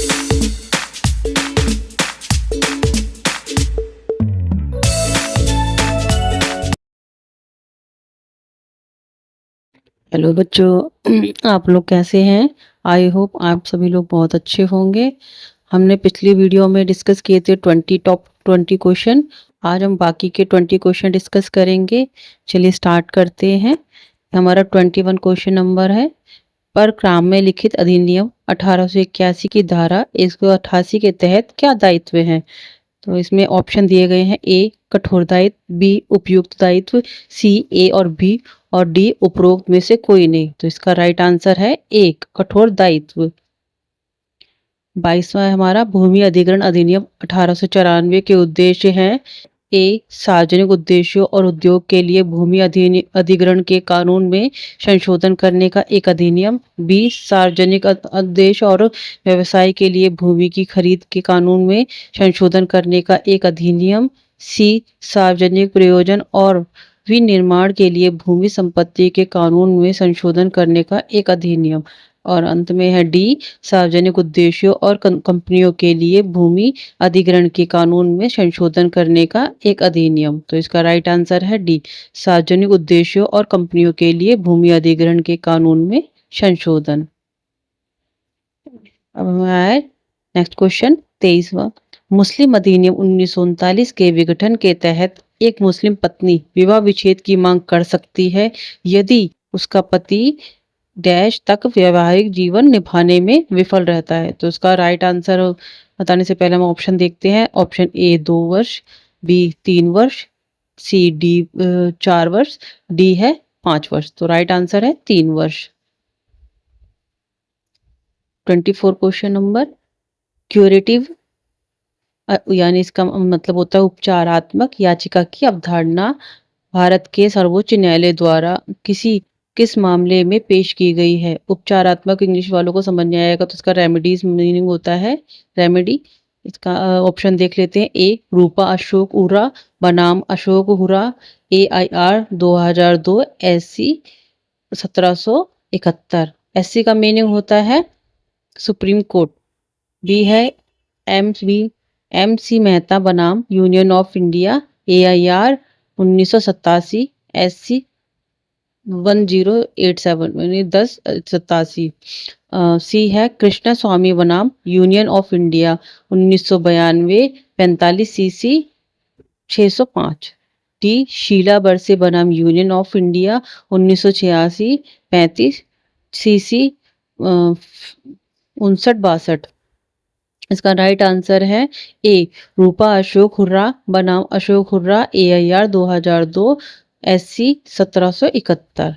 Hello बच्चों आप लोग कैसे हैं। आई होप आप सभी लोग बहुत अच्छे होंगे। हमने पिछली वीडियो में डिस्कस किए थे 20 क्वेश्चन। आज हम बाकी के 20 क्वेश्चन डिस्कस करेंगे। चलिए स्टार्ट करते हैं। हमारा 21 क्वेश्चन नंबर है, पर क्रम में लिखित अधिनियम 1881 की धारा 188 के तहत क्या दायित्व हैं। तो इसमें ऑप्शन दिए गए हैं, ए कठोर दायित्व, बी उपयुक्त दायित्व, सी ए और बी, और डी उपरोक्त में से कोई नहीं। तो इसका राइट आंसर है एक कठोर दायित्व। 22वां है हमारा, भूमि अधिग्रहण अधिनियम 1894 के उद्देश्य हैं। ए सार्वजनिक उद्देश्यों और उद्योग के लिए भूमि अधिग्रहण के कानून में संशोधन करने का एक अधिनियम, बी सार्वजनिक उद्देश्य और व्यवसाय के लिए भूमि की खरीद के कानून में संशोधन करने का एक अधिनियम, सी सार्वजनिक प्रयोजन और विनिर्माण के लिए भूमि संपत्ति के कानून में संशोधन करने का एक अधिनियम, और अंत में है डी सार्वजनिक उद्देश्यों और कंपनियों के लिए भूमि अधिग्रहण के कानून में संशोधन करने का एक अधिनियम। तो इसका राइट आंसर है डी सार्वजनिक उद्देश्यों और कंपनियों के लिए भूमि अधिग्रहण के कानून में संशोधन। अब हमें आए नेक्स्ट क्वेश्चन 23वां, मुस्लिम अधिनियम 1939 के विघटन के तहत एक मुस्लिम पत्नी विवाह विच्छेद की मांग कर सकती है यदि उसका पति डैश तक वैवाहिक जीवन निभाने में विफल रहता है। तो इसका राइट आंसर बताने से पहले हम ऑप्शन देखते हैं। ऑप्शन ए 2 वर्ष, बी 3 वर्ष, सी डी 4 वर्ष, डी है 5 वर्ष। तो राइट आंसर है 3 वर्ष। 24 क्वेश्चन नंबर, क्यूरेटिव यानी इसका मतलब होता है उपचारात्मक याचिका की अवधारणा भारत के सर्वोच्च न्यायालय द्वारा किस मामले में पेश की गई है। उपचारात्मक इंग्लिश वालों को समझ नहीं आएगा तो इसका रेमेडीज मीनिंग होता है रेमेडी। इसका ऑप्शन देख लेते हैं। ए रूपा अशोक उरा बनाम अशोक हुरा, AIR 2002, SC 1771। SC का मीनिंग होता है सुप्रीम कोर्ट। बी है MC मेहता बनाम union of India, AIR 1987, SC 1087 यानी 1087। सी है कृष्णा स्वामी बनाम union of India 1992, 45 CC 605। D Sheela Barse बनाम यूनियन ऑफ इंडिया 1986, 35 CC 5962। इसका राइट आंसर है ए रूपा अशोक हुर्रा बनाम Ashok hurrah, AIR 2002, SC 1771।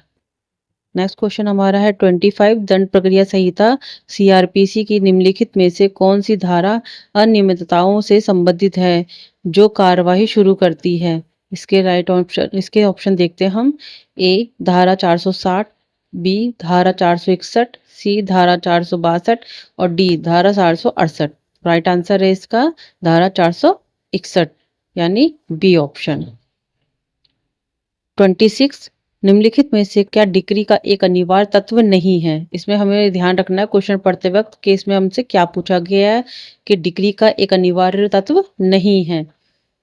Next question हमारा है 25, दंड प्रक्रिया संहिता CRPC की निम्नलिखित में से कौन सी धारा अनियमितताओं से संबंधित है जो कार्यवाही शुरू करती है। इसके ऑप्शन देखते हैं हम। ए धारा 460, बी धारा 461, सी धारा 462 और डी धारा 468। राइट आंसर है इसका धारा 461 यानी बी ऑप्शन। 26, निम्नलिखित में से क्या डिक्री का एक अनिवार्य तत्व नहीं है। इसमें हमें ध्यान रखना है क्वेश्चन पढ़ते वक्त कि इसमें हमसे क्या पूछा गया है कि डिक्री का एक अनिवार्य तत्व नहीं है।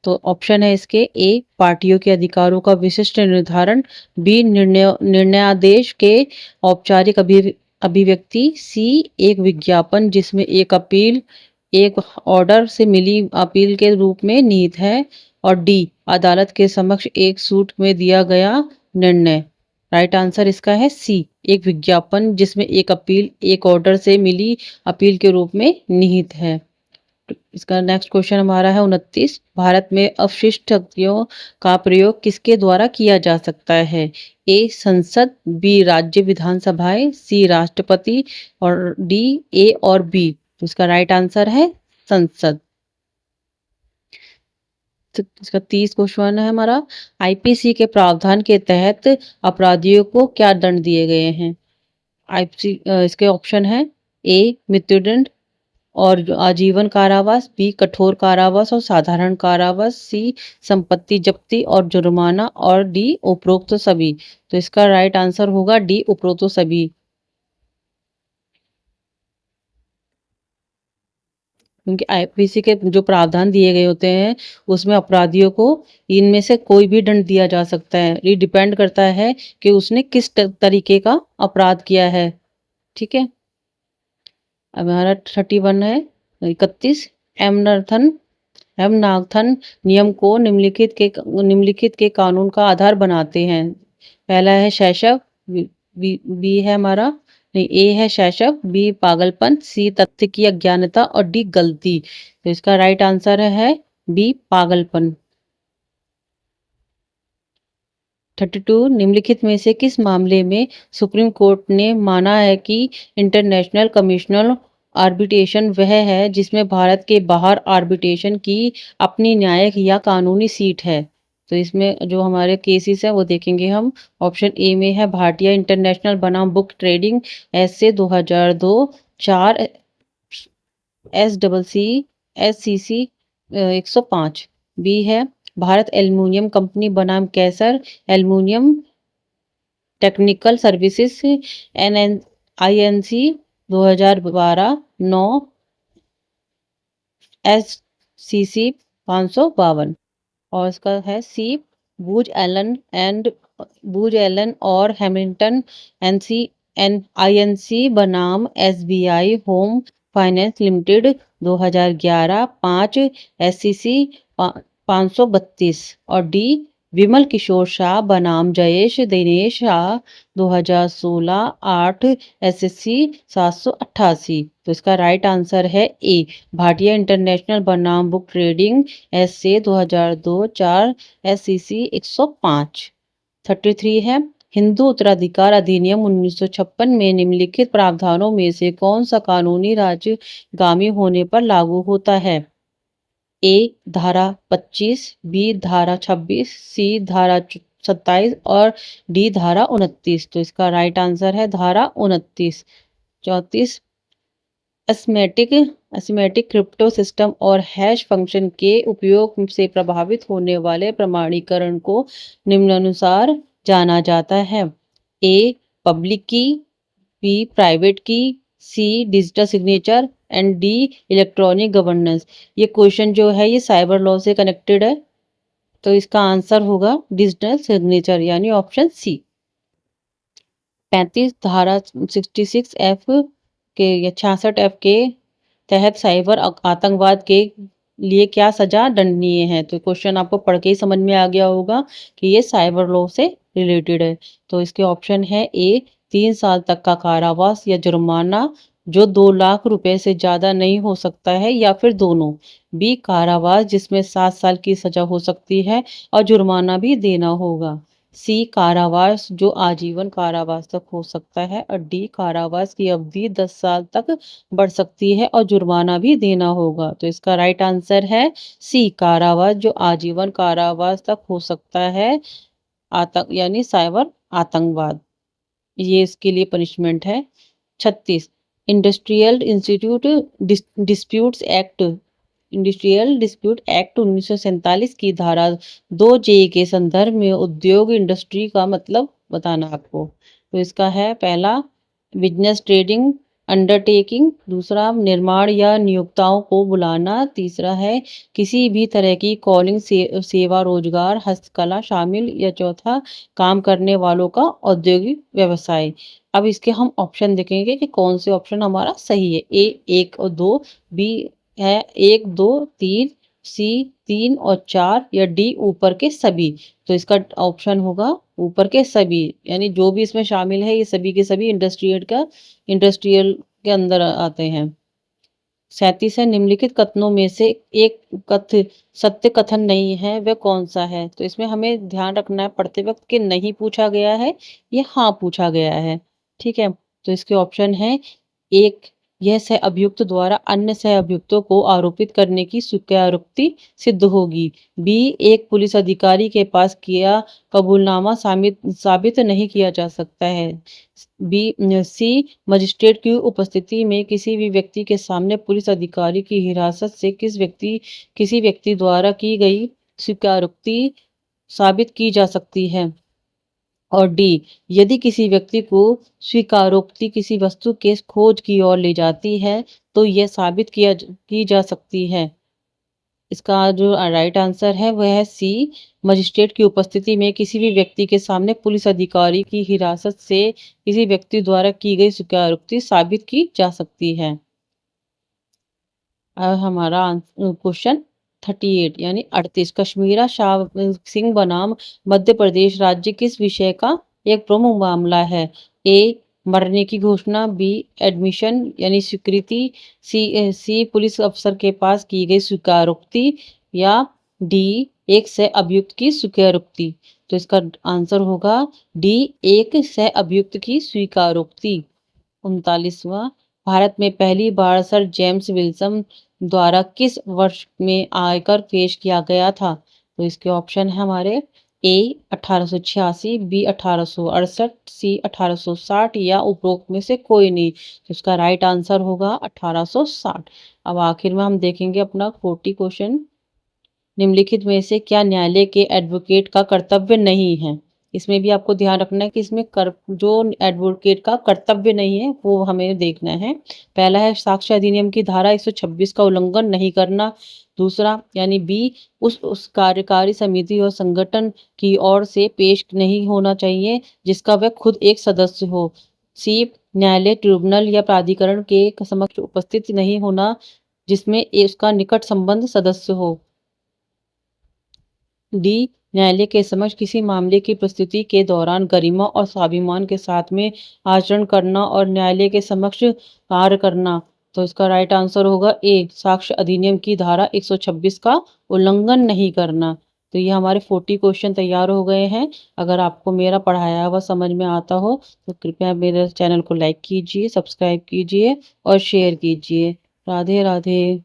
तो ऑप्शन है इसके, ए पार्टियों के अधिकारों का विशिष्ट निर्धारण, बी निर्णयादेश के औपचारिक अभिव्यक्ति, सी एक विज्ञापन जिसमें एक अपील एक ऑर्डर से मिली अपील के रूप में निहित है, और डी अदालत के समक्ष एक सूट में दिया गया निर्णय। राइट आंसर इसका है सी एक विज्ञापन जिसमें एक अपील एक ऑर्डर से मिली अपील के रूप में निहित है। इसका नेक्स्ट क्वेश्चन हमारा है 29, भारत में अपशिष्ट शक्तियों का प्रयोग किसके द्वारा किया जा सकता है। ए संसद, बी राज्य विधानसभाएं, सी राष्ट्रपति और डी ए और बी। तो इसका राइट आंसर है संसद। तो इसका 30 क्वेश्चन है हमारा, IPC के प्रावधान के तहत अपराधियों को क्या दंड दिए गए हैं। इसके ऑप्शन है, ए मृत्युदंड और आजीवन कारावास, बी कठोर कारावास और साधारण कारावास, सी संपत्ति जब्ती और जुर्माना और डी उपरोक्त सभी। तो इसका राइट आंसर होगा डी उपरोक्त सभी। क्योंकि आईपीसी के जो प्रावधान दिए गए होते हैं उसमें अपराधियों को इनमें से कोई भी दंड दिया जा सकता है। ये डिपेंड करता है कि उसने किस तरीके का अपराध किया है। ठीक है। अब हमारा 31 है 31 एमनर्थन हेमनाथन नियम को निम्नलिखित के कानून का आधार बनाते हैं। पहला है शैशव, बी है हमारा नहीं, ए है शैशव, बी पागलपन, सी तथ्य की अज्ञानता और डी गलती। तो इसका राइट आंसर है बी पागलपन। 32 निम्नलिखित में से किस मामले में सुप्रीम कोर्ट ने माना है कि इंटरनेशनल कमिश्नल आर्बिट्रेशन वह है जिसमें भारत के बाहर आर्बिट्रेशन की अपनी न्यायिक या कानूनी सीट है। तो इसमें जो हमारे केसेस हैं वो देखेंगे हम। ऑप्शन ए में है भारतीय इंटरनेशनल बनाम बुक ट्रेडिंग एस से 2002, 4 S double C S C C 105। B है भारत एल्युमिनियम कंपनी बनाम Kaiser aluminium technical services N N I N C 2012, 9 S C C 552। और इसका है सी बूज एलन और Hamilton NC N I N C बनाम SBI home finance limited 2011, 5 SCC 532। और D विमल किशोर शाह बनाम Jayesh Dinesh Shah 2016, 8 SSC 788। तो इसका राइट आंसर है ए भारतीय इंटरनेशनल बनाम बुक ट्रेडिंग एस से 2002, 4 एससीसी 105। 33 है हिंदू उत्तराधिकार अधिनियम 1956 में निम्नलिखित प्रावधानों में से कौन सा कानूनी राज्यगामी होने पर लागू होता है। ए धारा 25, बी धारा 26, सी धारा 27 और डी धारा 29। तो इसका राइट आंसर है धारा 29। 34 एसिमेटिक क्रिप्टो सिस्टम और हैश फंक्शन के उपयोग से प्रभावित होने वाले प्रमाणीकरण को निम्नानुसार जाना जाता है। ए पब्लिक की, बी प्राइवेट की, C digital signature and D electronic governance. ये क्वेश्चन जो है ये साइबर लॉ से कनेक्टेड है। तो इसका आंसर होगा डिजिटल सिग्नेचर यानी ऑप्शन सी। 35 धारा 66 एफ के या 66 एफ के तहत साइबर आतंकवाद के लिए क्या सजा दंडनीय है। तो क्वेश्चन आपको पढ़ के ही समझ में आ गया होगा कि ये साइबर लॉ से रिलेटेड है। तो इसके ऑप्शन है ए 3 साल तक का कारावास या जुर्माना जो 2 लाख रुपए से ज्यादा नहीं हो सकता है या फिर दोनों। बी कारावास जिसमें 7 साल की सजा हो सकती है और जुर्माना भी देना होगा। सी कारावास जो आजीवन कारावास तक हो सकता है और डी कारावास की अवधि 10 साल तक बढ़ सकती है और जुर्माना भी देना होगा। तो इसका राइट आंसर है सी कारावास जो आजीवन कारावास तक हो सकता है। आतंक यानी साइबर आतंकवाद ये इसके लिए पनिशमेंट है। 36 industrial institute disputes act industrial dispute act 1947 की धारा 2 जे के संदर्भ में उद्योग इंडस्ट्री का मतलब बताना आपको। तो इसका है पहला बिजनेस ट्रेडिंग अंडरटेकिंग, दूसरा निर्माण या नियोक्ताओं को बुलाना, तीसरा है किसी भी तरह की कॉलिंग सेवा रोजगार हस्तकला शामिल, या चौथा काम करने वालों का औद्योगिक व्यवसाय। अब इसके हम ऑप्शन देखेंगे कि कौन से ऑप्शन हमारा सही है। ए 1 और 2, बी है 1, 2, 3, सी 3 और 4 या डी ऊपर के सभी। तो इसका ऑप्शन होगा ऊपर के सभी यानी जो भी इसमें शामिल है ये सभी के सभी इंडस्ट्रियल के अंदर आते हैं। 37 है निम्नलिखित कथनों में से एक कथ्य सत्य कथन नहीं है वह कौन सा है। तो इसमें हमें ध्यान रखना है पढ़ते वक्त कि नहीं पूछा गया है ये हाँ पूछा गया है। ठीक है। तो इसके ऑप्शन है एक यह सह अभियुक्त द्वारा अन्य सह अभियुक्तों को आरोपित करने की स्वीकारोक्ति सिद्ध होगी। बी एक पुलिस अधिकारी के पास किया कबूलनामा साबित नहीं किया जा सकता है। बी सी मजिस्ट्रेट की उपस्थिति में किसी भी व्यक्ति के सामने पुलिस अधिकारी की हिरासत से किसी व्यक्ति द्वारा की गई स्वीकारोक्ति साबित की जा सकती है। और डी, यदि किसी व्यक्ति को स्वीकारोक्ति किसी वस्तु के खोज की ओर ले जाती है तो यह साबित की जा सकती है। इसका जो राइट आंसर है वह है सी, मजिस्ट्रेट की उपस्थिति में किसी भी व्यक्ति के सामने पुलिस अधिकारी की हिरासत से किसी व्यक्ति द्वारा की गई स्वीकारोक्ति साबित की जा सकती है। अब हमारा क्वेश्चन 38 यानी 38, कश्मीरा शाह सिंह बनाम मध्य प्रदेश राज्य किस विषय का एक प्रमुख मामला है? ए, मरने की घोषणा, बी, एडमिशन यानी स्वीकृति, सी पुलिस अफसर के पास की गई स्वीकारोक्ति, या डी, एक सह अभियुक्त की स्वीकारोक्ति। तो इसका आंसर होगा डी, एक सह अभियुक्त की स्वीकारोक्ति। 39वां, भारत में पहली बार सर जेम्स विल्सन द्वारा किस वर्ष में आयकर पेश किया गया था? तो इसके ऑप्शन है हमारे ए 1886, बी 1868, सी 1860 या उपरोक्त में से कोई नहीं। तो इसका राइट आंसर होगा 1860। अब आखिर में हम देखेंगे अपना 40 क्वेश्चन। निम्नलिखित में से क्या न्यायालय के एडवोकेट का कर्तव्य नहीं है? इसमें भी आपको ध्यान रखना है कि इसमें जो एडवोकेट का कर्तव्य नहीं है वो हमें देखना है। पहला है साक्ष्य अधिनियम की धारा 126 का उल्लंघन नहीं करना। दूसरा यानी बी, उस कार्यकारी समिति और संगठन की ओर से पेश नहीं होना चाहिए जिसका वह खुद एक सदस्य हो। सी, न्यायालय, ट्रिब्यूनल या प्राधिकरण के समक्ष उपस्थित नहीं होना जिसमें उसका निकट संबंध सदस्य हो। डी, न्यायालय के समक्ष किसी मामले की प्रस्तुति के दौरान गरिमा और स्वाभिमान के साथ में आचरण करना और न्यायालय के समक्ष कार्य करना। तो इसका राइट आंसर होगा ए, साक्ष्य अधिनियम की धारा 126 का उल्लंघन नहीं करना। तो ये हमारे 40 क्वेश्चन तैयार हो गए हैं। अगर आपको मेरा पढ़ाया हुआ समझ में आता हो तो कृपया मेरे चैनल को लाइक कीजिए, सब्सक्राइब कीजिए और शेयर कीजिए। राधे राधे।